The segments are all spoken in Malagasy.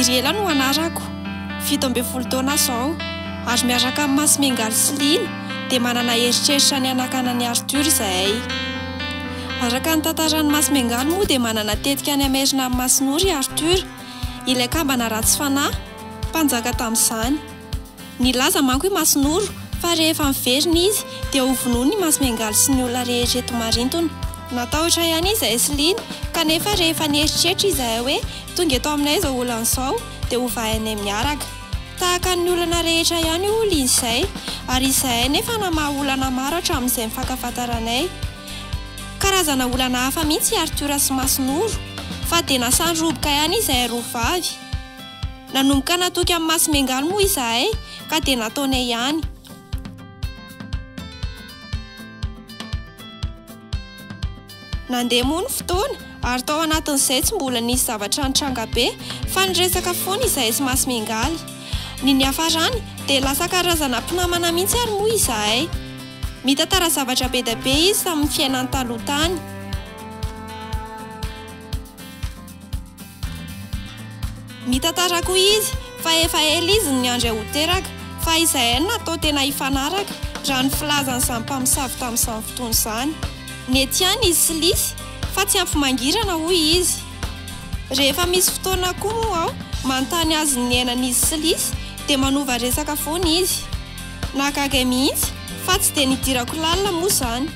Irela no anarako 17 taona zao ary miaraka amin'ny Masimiangaly sy Lina dia manana heritreritra ny anakana ny Arthur izahay. Araka ny tantaran'ny Masimiangaly moa dia manana tetika ny amerina amin'ny Masinory Arthur, ilay kambana ratsy fanahy mpanjaka tamin'izany. Nilaza manko i Masinoro fa rehefa miverina izy dia ho vonoiny Masimiangaly sy ny olona rehetra eto Marintona. Natahotra ihany izahay sy Lina kanefa rehefa nieritreritra izahay hoe tonga eto aminay izao olana izao dia ho vahanay miaraka. Tahaka ny olana rehetra ihany io olona izay, ary izahay nefa namaha olana maro hatramin'izay mifankafantaranay. Karazana olana hafa mihitsy Arthur sy Masinoro, fa dia nasandroboka ihany izahay roa vavy. Nanomboka natoky amin'ny Masimiangaly moa izahay ka dia nataonay ihany. Nandeha moa ny fotoana ary tao anatin'izay tsy mbola nisy zavatra nitranga be fa niresaka foana izahay sy Masimiangaly. Ny niafarany dia lasa karazana mpinamana mihitsy ary moa izahay. Mitantara zavatra be dia be izy tamin'ny fiainany taloha tany. Mitantara koa izy fa efa ela izy niandry ho teraka fa izahay natao tena hifanaraka raha ny filazan'izany mpamosavy tamin'izany fotoana izany. Netiany izy sy lisy fa tsy ampy mangirana hoy izy. Rehefa misy fotoana koa moa ao manontany azy ny ainan'izy sy lisy dia manova resaka foana izy. Nahagaga mihitsy fa tsy dia nidirako lalina moa izany.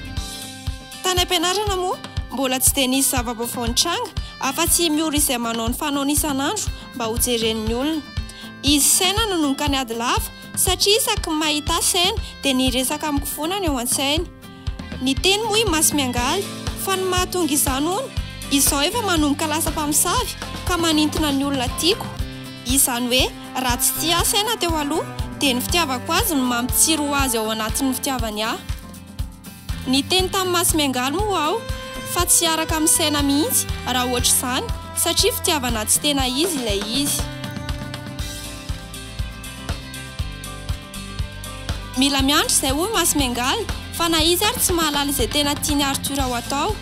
Tany am-pianarana moa mbola tsy dia nisy zava-baovao nitranga afa-tsy miora izay manao ny fanaony isan'andro mba ho jeren'ny olona. Izy saina nanomboka ny ady lava satria isaky ny mahita saina dia niresaka amiko foana ny ao an-tsainy. Ny teny moa i Masimiangaly fa ny mahatonga izany hono izao efa manomboka lasa mpamosavy ka manintona ny olona tiako. Izany hoe raha tsy tia saina teo aloha dia ny fitiavako azy no mampitsiro azy ao anatin'ny fitiavany ahy. Ny teny tamin'ny Masimiangaly moa ao fa tsy araka amin'ny saina mihitsy raha ohatra izany satria fitiavana tsy tena izy ilay izy. Mila miandry izay hoy Masimiangaly fa na izy ary tsy mahalala izay tena tiany Arthur ho atao.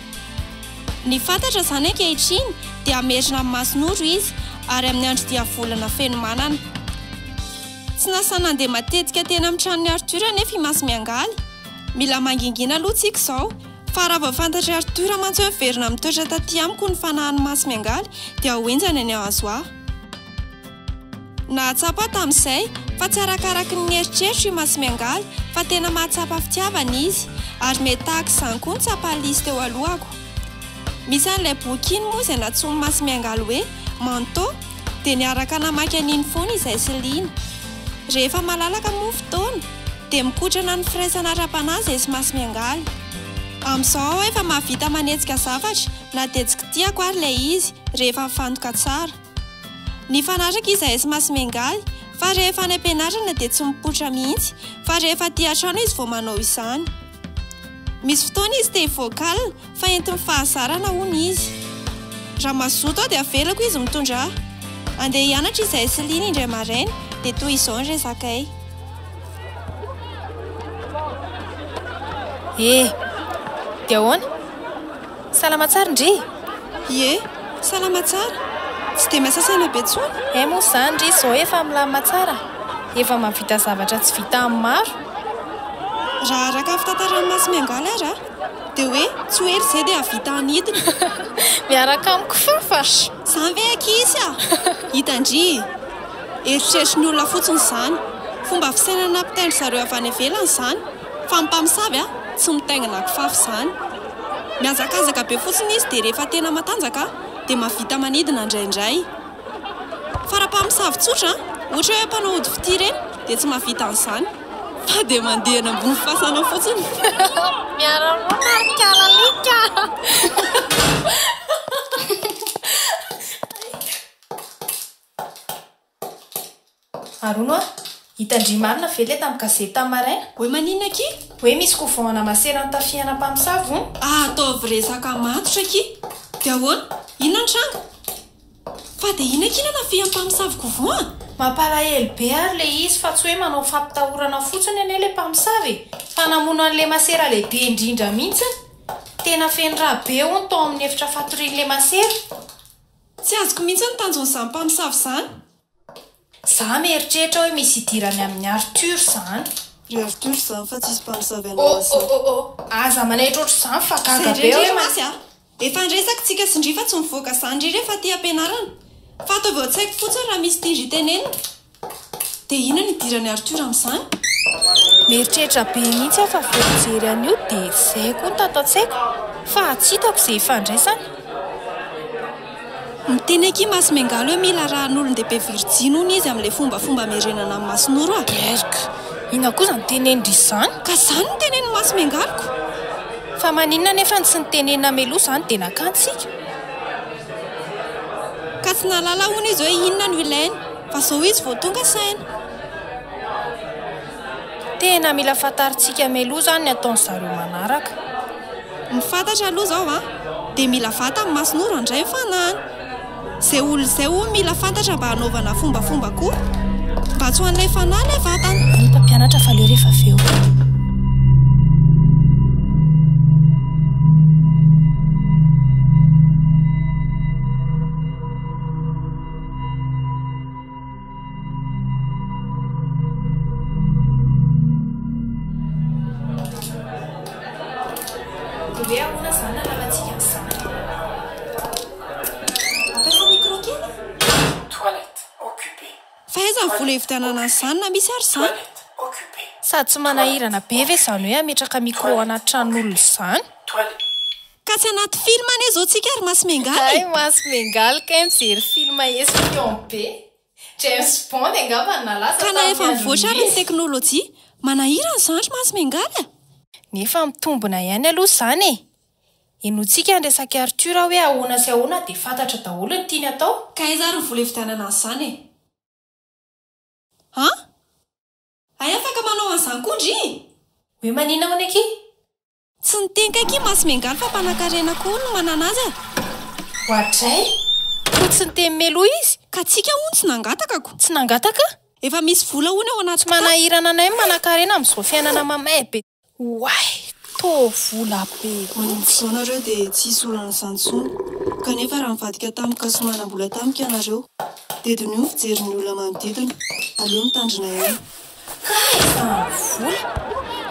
Ny fantatra izany ankehitriny dia amerina amin'ny Masinoro izy ary amin'ny andro dia volana feno manana. Tsy nasa nandeha matetika tena amin'ny tranon'ny Arthur anefa i Masimiangaly. Mila mangingina aloha tsika izao fa raha vao fantatra Arthur mantsy hoe miverina mitoetra taty amiko ny fanahin'ny Masimiangaly dia ho enjany any azo ahy. Nahatsapa tamin'izay fa tsy arakaraky ny eritreritro i Masimiangaly fa tena mahatsapa fitiavana izy ary mety tahaka izany koa ny tsapany izy teo alohako. Misy an'ilay boky iny moa izay natsoin'ny Masimiangaly hoe Manteau dia niaraka namaky an'iny foana izahay sy Lina. Rehefa malalaka moa fotoana dia mikotrana ny firaisana ara-panahy izahay sy Masimiangaly. Amin'izao efa mahavita manetsika zavatra na dia tsy kitiako ary ilay izy rehefa mifantoka tsara. Ny fanaraka izahay sy Masimiangaly fa rehefa any am-pianarana dia tsy mipoitra mihitsy fa rehefa aty an-trano izy vao manao izany. Misy fotoana izy dia vokalina fa entin'ny fahazarana hono izy. Raha mazoto aho dia avelako izy mitondra ahy. Andeha hianatra izahay sy Lina indray maraina dia toy izao ny resakay. Dia ahoana? Salama tsara ndry? Ie, salama tsara. Tsy dia miasa saina be intsony. Moa izany ndry izao efa milamina tsara. Efa mahavita zavatra tsy vita amin'ny maro. Raha araka fitantaran'ny Masimiangaly ary dia hoe tsy ho ery izay dia havita anidina. Miaraka amiko fafash. Izany ve ankizy a? Hitandry. Eritreritry ny olona fotsiny izany. Fomba fisainana mpitendry zareo avy any ivelany izany. Fa ny mpamosavy tsy mitaingina kifafa izany. Miazakazaka be fotsiny izy dia rehefa tena matanjaka dia mahavita manidina indraindray. Fa raha mpamosavy tsotra ohatra hoe mpanao ody fity ireny dia tsy mahavita an'izany fa dia mandeha eny ambony fasana fotsiny. Miara-monarika lalika. Arono hitandry marina ve le tamin'ny gazety tamin'ny maraina? Hoe maninona aky? Hoe misy kofaona masera ny tafiana mpamosavy ho? Ataovy resaka matotra aky. Dia ahoana? Inona ny tranga? Fa dia ina aky nafian'ny mpamosavy kovoa? Mampalahelo be ary le izy fa tsy hoe manao fampitahorana fotsiny ane le mpamosavy fa namono an'le masera lehibe indrindra mihitsy. Tena feno raha be hono tao amin'ny efitra fatorian'le masera. Tsy azoko mihitsy ny tanjon'izany mpamosavy izany. Za mieritreritra hoe misy idirany amin'ny Arthur zany. Ry Arthur zany fa tsisy mpamosavy anao aza manaitra ohatr'izany fa gaga be hoe masy a. Efa andresaka tsika sindry fa tsy mivoaka sandry iry fa ty ampianarana. Fa atao vao tsaiko fotsiny raha misy tindry tenenina. Dia inona ny idirany Arthur amin'izany? Mieritreritra be mihitsy aho fa voajery an'io dia izay koa ny tatatsaiko fa tsy hitako izay ifandraisany. Miteny aky Masimengalo hoe mila rahan'olon-dehibe Virjina hono izy amin'ilay fombafomba merenana amin'ny Masonoro a. Gerika, ina kosa ny tenenindry izany? Ka izany no teneniny Masimengaloko. Fa maninona nefa ny tsy nitenenina meloa izany dia nakantsika. Ka tsy nalala hono izy hoe inona no ilainy fa izao izy vao tonga saina. Tena mila fantarintsika meloa izany ny ataon'ny zareo manaraka. Ny fantatra aloha izao a dia mila vata amin'ny Masonoro handray ny fanahany. Izay olo izay ho mila fantatra mba hanaovana fombafomba koa mba tsy ho an'ilay fanahy ilay vatany. Ny mpampianatra fa leo rehefa avy eo. Dia ahoana izany lalatsika amin'izany? Ampiasa micro kely? Toilette occupée. Fa aiza ny vola hividianana an'izany na misy ary izany? Toilette occupée. Sady tsy manahirana be ve izany hoe ametraka micro anaty tranon'olona izany? Toilette. Ka tsy anaty film anie izao tsika ary Masimengalo. Ay, Masimengalo kay mijery film espion be. James Bond angamba nalaza. Ka na efa mivoatra ary ny teknôlôjia, manahirana izany Masimengalo. Nefa mitombona ihany aloha izany e. Enotsika andresaka Arthur hoe ahoana sy ahoana dia fantatra daholo ny tiany atao. Ka aiza ary ny vola hividianana an'izany e? Ha? Ay afaka manao an'izany koa ndry? Hoe maninona hono aky? Tsy nitenka aky Masimengalo fa mpanan-karena koa no manana azy. Ohatray? Ko tsy niteny meloa izy? Ka tsika hono tsy nangatakako. Tsy nangataka? Efa misy vola hono ao anaty manahirana anay manan-karena amin'izao fiainana mamay be. Wai, tô vola be. Manitsy nareo dia tsisy olana izany intsony. Kanefa raha mivadika tamin'ny kasomanam-bola tamika ianareo dia dinio fijery ny olona manodidina. Aleo mitandrina ihany. Ka vola?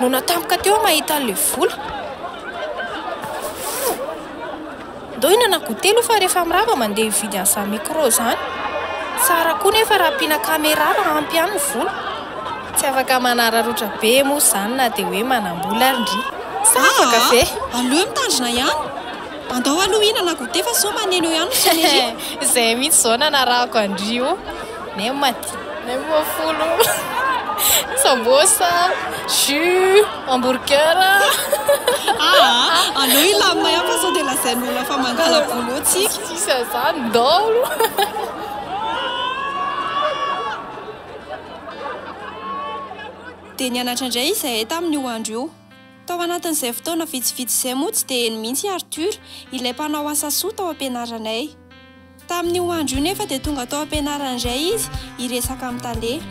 No natampoka teo mahita an'ilay vola. Dao inana gotelo fa rehefa mirava mandeha hividy an'izany micro izany. Tsara koa nefa raha ampiana kamera raha ampy ihany ny vola. Tsy afaka manararotra be moa izany na dia hoe manam-bola ndry. Safa kafe. Aleo mitandrina ihany. Andao aloha inana gote fa sao maneno ihany no fianery. Izay mihitsy izao nanarahako andrio. Nay mati, nay mofolo. Sambosa, jus, hamburger. Aleo ilamina ihany fa sao dia lazain'olona fa mangala vola tsika. Tsisa izany daholo. Dia nianatra indray izahay tamin'io andro io. Tao anatin'izay fotoana vitsivitsy izay moa tsy dia eny mihitsy Arthur ilay mpanao asa soa tao ampianaranay. Tamin'io andro io nefa dia tonga tao ampianarana indray izy hiresaka amin'ny tale.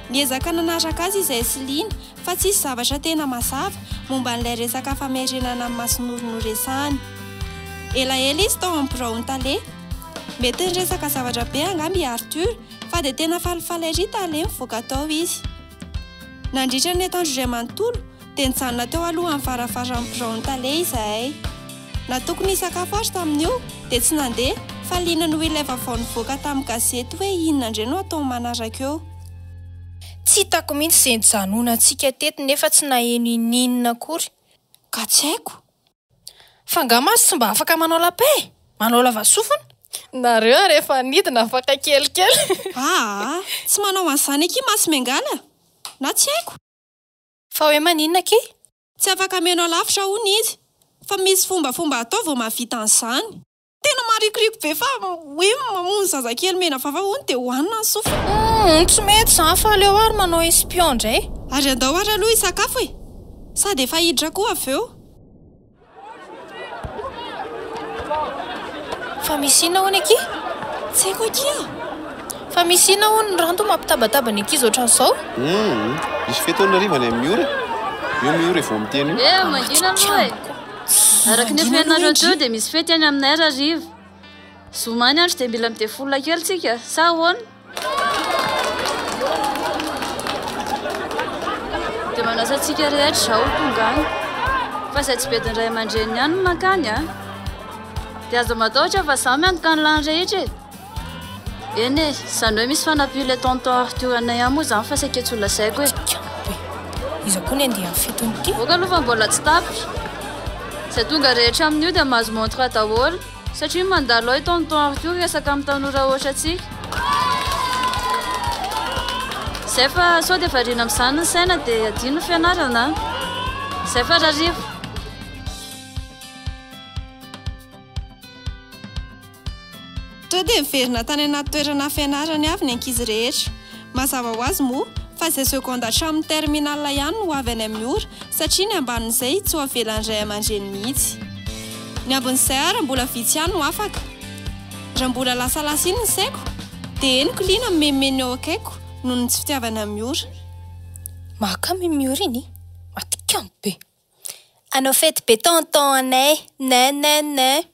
Niezaka nanaraka azy izay sy liana fa tsisy zavatra tena mazava momba n'ilay resaka famerenana amin'ny Masonoro noresahany. Elaela izy tao amin'ny birao ny tale. Mety niresaka zavatra be angamba i Arthur fa dia tena falifaly ery tale mivoaka tao izy. Nandritra ny atandro iray manontolo dia nijanona teo aloha amin'ny varavarana birao ny tale izahay. Na tokony hisakafo ary tamin'io dia tsy nandeha fa liana no ilay vaovao nivoaka tamin'ny gazety hoe inona indray no atao manaraka eo. Tsy hitako mihitsy izay nijanonantsika teto nefa tsy naheno ininona akory. Ka tsy haiko. Fa angamba tsy mba afaka manao lapay? Manao lava sofina? Nareo rehefa nidina afaka kelikely. Tsy manao an'izany aky Masimengalo. Na tsy haiko. Fa hoe maninona aky? Tsy afaka menao lavitra hono izy. Fa misy fombafomba atao vao mahavita an'izany. Tena marikoriko be fa hoe mamono zazakely mena fafa hono dia hohanina ny sofina. Tsy mety izany fa aleo ary manao espion indray. Ary andao ary aloha hisakafo e. Sady efa hiditra koa avy eo. Fa misy inona hono aky? Tsy haiko aky. Fa misy inona hono ny ranto mampitabataba ny ankizy ohatran'izao? Misy fetoana rivany amin'ny ora. Io miora vao miteny io. Magnino anao e. Araka ny fianareo teo dia misy fety any aminay rariva. Zomany andro dia mila mitefolola kely tsika. Sa ahoana? manasatsika rehetra zao tonga any fa izay tsy bediny ray aman-dreny ihany no makany a dia azo matahotra fa izaho miantoka ny lany rehetra eny e izany hoe misy fanampio ilay tonton Arthur anay ihany moa izany fa saika tsy ho lazaiko hoe izy koa ny andeha amin'ny fetiny ity voaka aloha fa mbola tsy tapitra izay tonga rehetra amin'io dia mahazo montre daholo satria mandalo ao i tonton Arthur resaka amin'ny tanora ohatra antsika izay fa sao dia variana amin'izany ny saina dia adino ny fianarana izay fa rarivo to dia miverina tany anaty toerana fianarany avy ny ankizy rehetra mazava ho azy moa fa izay sekonda hatramin'ny terminal ihany no avy any amin'ny ora satria ny ambanin'izay tsy ho avelan'ray aman-dreny mihitsy ny ambin'izay ara mbola vitsy ihany no afaka raha mbola lasalasa iny ny saiko dia eniko liana memeny eo akaiko noho ny tsy fitiavana amin'ny ora mahakamy miora iny matikamy be anao fety be tonton anay nay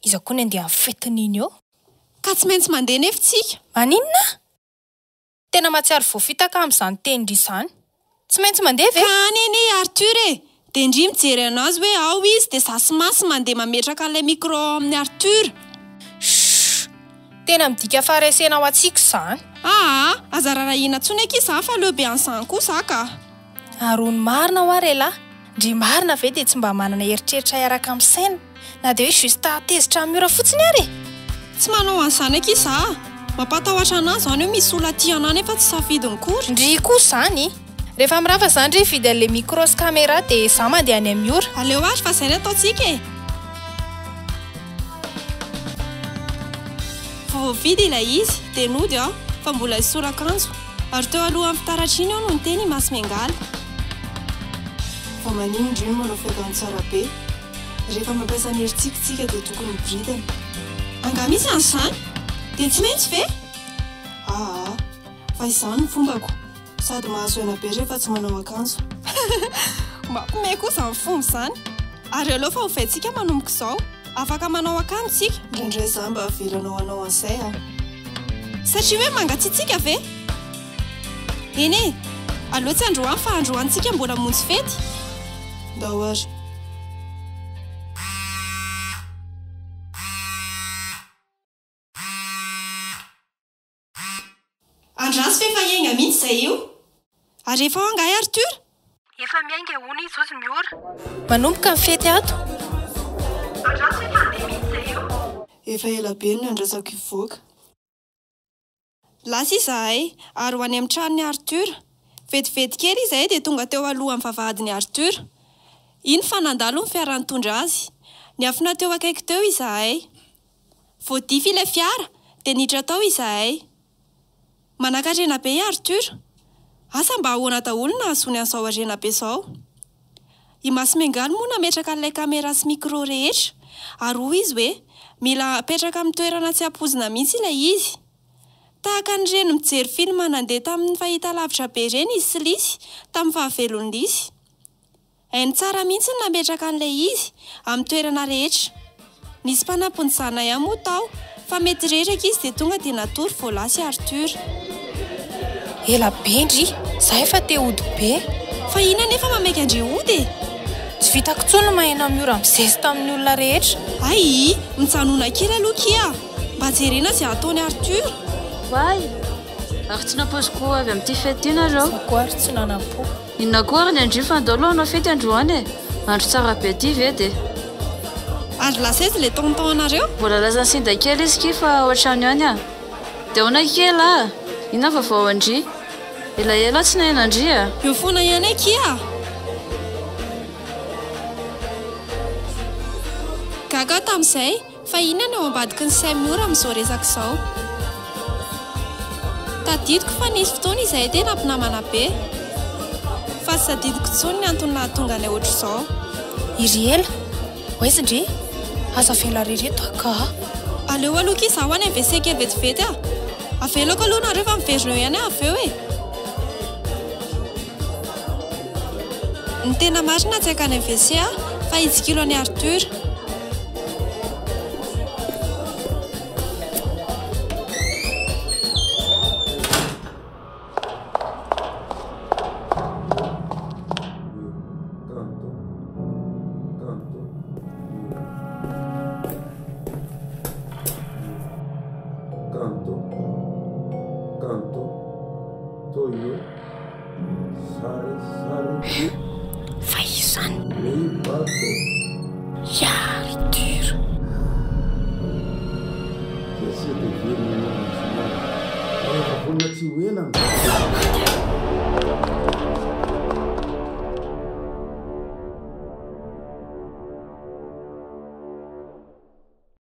izy koa ny andeha amin'ny fetiny iny eo ka tsy maintsy mandeha nefitsika maninona tena matsiaro voafitaka amin'izany tenindry izany tsy maintsy mandeha ve ka aneny Arthur e dia indri mijery anazy hoe ao izy dia sasimasy mandeha mametraka an'ilay micro amin'ny Arthur tena midika faharesena ho antsika izany aza rarahina tsony aky izany fa leo be an'izany kosa ka arony marina ho ary lahy ndry marina ve dia tsy mba manana heritreritra iaraka amin'ny saina na dia hoe justa atezitra amin'ny ora fotsiny ary tsy manao an'izany aky iza mampatahotra anazy zany hoe misy olona tia anany efa tsy safidiny kory ndry koa izany rehefa mirava izany ndry vidy an'ilay micro sy caméra dia izaho mandeha any amin'ny ora aleo ary fa izay ny ataontsika e voavidy ilay izy dia nody aho fa mbola isorakanjo ary teo alohan'ny fitaratriny aho no ny teny masy miangaly fa manino indriny manao fiakan'ny tsara be rehefa mampiasa ny heritsikitsika dia tokony miboridana angamisy an'izany dia tsy maintsy ve fa izany ny fombako sady mahazo ena be rehefa tsy manao akanjo mampime kosa ny fomba izany ary aloha fa ho vaintsika manomboka izao afaka manao akanjo tsika indraindray izany mba avelanao anao an'izay satria hoe mangatsiatsika ve eny e aloha tsy androany fa androantsika mbola monjy fety ndao ary andrasy fa efa hiainga mihitsy izay io ary efa ao angahy Arthur efa miainga hono izy ozy miora manomboka ny fety ato andrasy efa andeha mihitsy izay io efa ela be no andrasako ivoaka lasa izahay ary ho any amin'ny tranony Arthur vetivety kely izahay dia tonga teo alohan'ny vavahadiny Arthur iny fa nandalo ny fiara-nitondra azy ny afina teo akaiky teo izahay voadify ilay fiara dia niditra tao izahay manankarena be Arthur asa mba ahoana daholo na azony an'izao arena be izao i masy miangaly moa nametraka an'ilay caméra sy micro rehetra ary hoy izy hoe mila apetraka amin'ny toerana tsy hampozina mihitsy ilay izy tahaka ny reny mijery film nandeha tamin'ny fahita lavitra be ireny izy sy lisy tamin'ny fahavelony lisy hainy tsara mihitsy ny nametraka an'ilay izy amin'ny toerana rehetra nisy mpanampony zana ihany moa tao fa mety reraka izy dia tonga dia natory voalasy Arthur ela be ndry za efa te ody be fa ina nefa mamaiky andry ody e tsy vitako tsony mahena miora mizezy tamin'ny olona rehetra ay mijanona kely aloha kia mba jerena izay ataony Arthur Vai, ary tsy nampoziko avy amin'ity fety iny areo ko ary tsy nanampo inona koa ary ny andry fa andalo anao fety androany e andro tsara be ty ve de ary lasaizy le tonton anareo mbola laza sinda kely izy ki fa ao an-trano ihany a dia ona kely ina fa vao andry elaela tsy nahenandry eo foana ihany kia gaga tamin'izay fa ina ny ao ambadiky ny 5 ora amin'izao resaka izao tadidiko fa nisy fotoana izahay tena nampinamana be fa tsy tadidiko tsony ny antony nahatonga ny ohatr' izao iry ela oaizy ndry aza vela rereto ka aleo aloha ki izaho any WC kely vetivety avelako aloha nareo fa miverina eo ihany avy eo e ny tena marina tsy akany WC fa izikilo any Arthur Yary dur. Rehefa vonina tsy ho ela